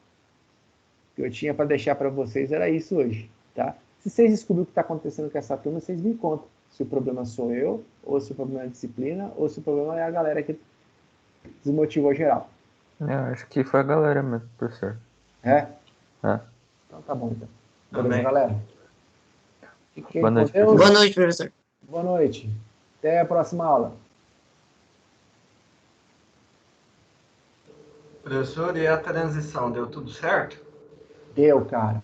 O que eu tinha para deixar para vocês era isso hoje, tá? Se vocês descobrirem o que está acontecendo com essa turma, vocês me contam se o problema sou eu, ou se o problema é a disciplina, ou se o problema é a galera que desmotivou geral. Acho que foi a galera mesmo, professor. É? É. Então tá bom, então. Beleza, Também. galera? Fiquem Boa noite, com Deus. Boa noite, professor. Boa noite. Até a próxima aula. Professor, e a transição, deu tudo certo? Deu, cara.